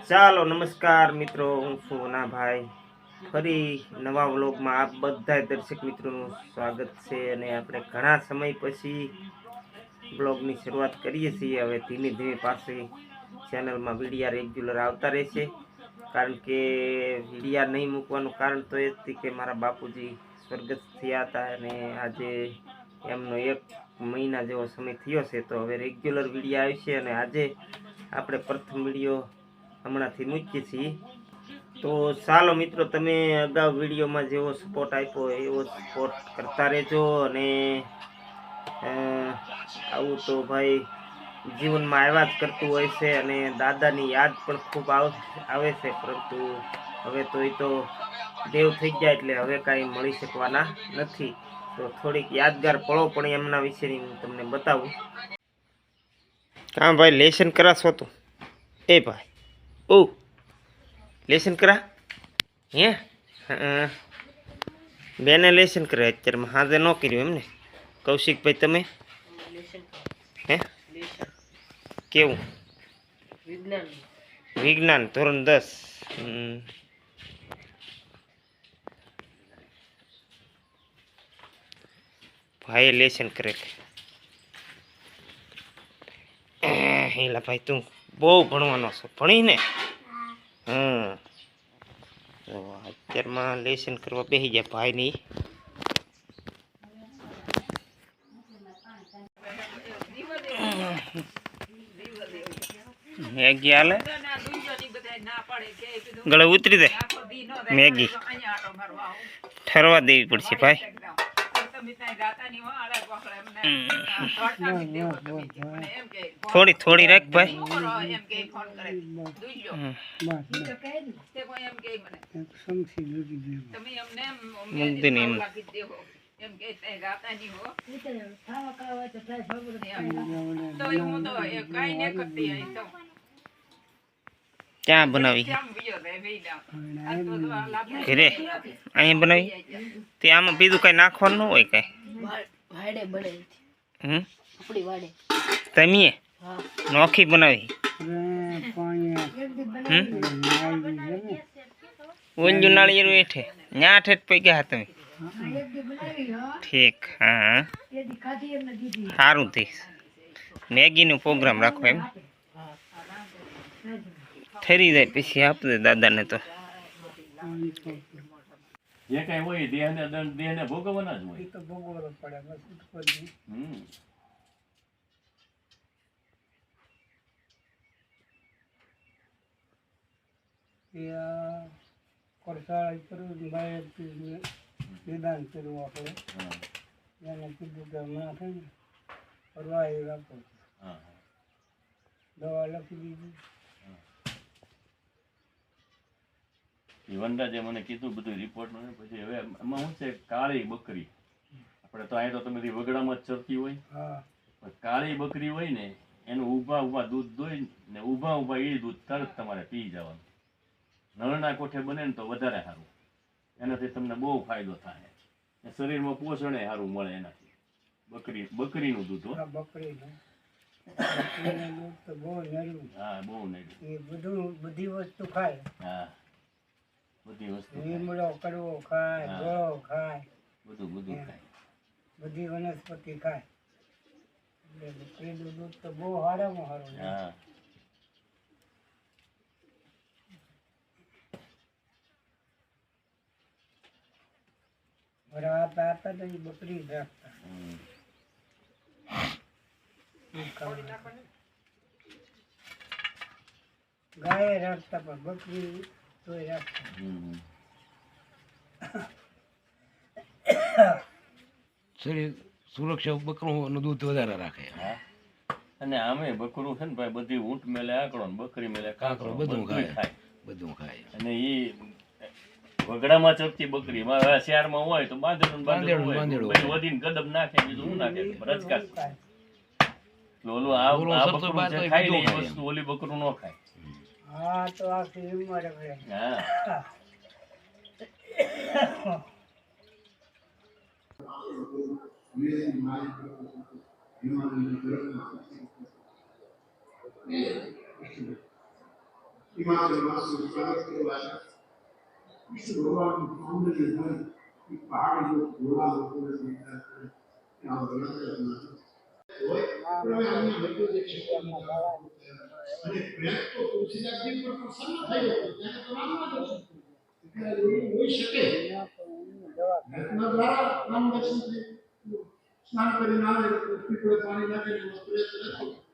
ચાલો નમસ્કાર મિત્રો, હું છું નાભાઈ. ફરી નવા વ્લોગમાં આપ બધા દર્શક મિત્રોનું સ્વાગત છે. અને આપણે ઘણા સમય પછી બ્લોગની શરૂઆત કરીએ છીએ. હવે ધીમે ધીમે પાછી ચેનલમાં વિડીયા રેગ્યુલર આવતા રહેશે. કારણ કે વિડીયા નહીં મૂકવાનું કારણ તો એ જ હતી કે મારા બાપુજી સ્વર્ગસ્થ થયા હતા અને આજે એમનો 1 મહિના જેવો સમય થયો છે. તો હવે રેગ્યુલર વિડીયા આવશે અને આજે આપણે પ્રથમ વિડીયો હમણાંથી મૂકીએ છીએ. તો ચાલો મિત્રો, તમે અગાઉ વિડીયોમાં જેવો સપોર્ટ આપ્યો એવો સપોર્ટ કરતા રહેજો. અને આવું તો ભાઈ જીવનમાં આવ્યા જ કરતું હોય છે. અને દાદાની યાદ પણ ખૂબ આવે છે, પરંતુ હવે તો એ તો દેવ થઈ ગયા એટલે હવે કાંઈ મળી શકવાના નથી. તો થોડીક યાદગાર પળો પણ એમના વિશેની હું તમને બતાવું. હા ભાઈ, લેસન કરાશો તું? એ ભાઈ, ઓ લેસન કરા હે? હા, બેને લેસન કરે અત્યારમાં, હાજે ન કર્યું એમને? કૌશિકભાઈ તમે હે કેવું? વિજ્ઞાન ધોરણ 10. ભાઈ લેસન કરે. હેલા ભાઈ, તું બહુ ભણવાનો છો, ભણીને અત્યારમાં લેસન કરવા બેસી જાય ભાઈની. મેગી હાલે, ગળે ઉતરી દે. મેગી ઠરવા દેવી પડશે ભાઈ. થોડી થોડી રાખ ભાઈ. ક્યાં બનાવી? ઘરે અહીંયા બનાવી? તે આમાં બીજું કઈ નાખવાનું ન હોય કઈ? તમે નોખી બનાવી? ઊંજું નાળિયેર હેઠે ન્યા ઠેઠ પગ્યા તમે? ઠીક, હા સારું. થી મેગીનો પ્રોગ્રામ રાખો એમ? ઠરી જાય પછી આપદે દાદાને. તો જે કઈ હોય દેહને ભોગવવાના જ હોય. તો ભોગવવાનો પડે બસ. કરવું નિદાન કર્યું આપણે. એને કીધું કે હમણાં છે ને ફરવા એ રાખો, દવા લખી દીધી. વનરાજે મને કીધું બધું રિપોર્ટ. પછી હવે એમાં શું છે, કાળી બકરી આપણે તો અહીંયા તો તમે વગડામાં જ ચરતી હોય. કાળી બકરી હોય ને એનું ઊભા ઊભા દૂધ દોઈ ને ઊભા ઊભા એ દૂધ તરત તમારે પી જવાનું. નળના કોઠે બને ને તો વધારે સારું. એનાથી તમને બહુ ફાયદો થાય. શરીરમાં પોષણ સારું મળે એનાથી. બકરીનું દૂધ. બકરીનું દૂધ તો બહુ નર્યું. હા, બહુ નર્યું. એ બધી વસ્તુ ખાય. હા, બધી વસ્તુ. લીમડો કડવો ખાય, ગળો ખાય, બધું ખાય. બધી વનસ્પતિ ખાય. એટલે બકરીનું દૂધ તો બહુ સારામાં સારું. હા, આપતા તો બકરી જ રાખતા. ગાય રાખતા પણ બકરી તો રાખતા. શરીર સુરક્ષા બકરું દૂધ વધારે રાખે. અને આમે બકરું છે ને ભાઈ, બધી ઊંટ મેલે આકડો ને બકરી મેલે કાંકરો, બધું ખાય. બધું ખાય. અને એ વગડામાં ચરતી બકરી શહેરમાં હોય તો બાંધેડું વધીને ગદબ નાખે, બીજું શું નાખે? રચકા. ઓલું આ બકરું જે ખાય ને એ વસ્તુ ઓલી બકરું ન ખાય. હા, તો આખી ઉંમર. હા, હિમાચલમાં સ્વાગત કરવા વિષ્ણુ ભગવાનનું સૌંદર્ય હોય એ પહાડીઓ ભોળા લોકોને વિચાર કરે ત્યાં વર્ણન હોય પણ હવે અહીંયા બધું જે ક્ષેત્રમાં અને પ્રેમ તો તુલસીદાસજી પર પ્રસન્ન થયો તેને તો રામના દર્શન એટલે એવું હોઈ શકે ઘટના દ્વારા રામ દર્શન થયું સ્નાન કરીને આવે પૃથ્વી પર પાણી નાખે વસ્તુ નથી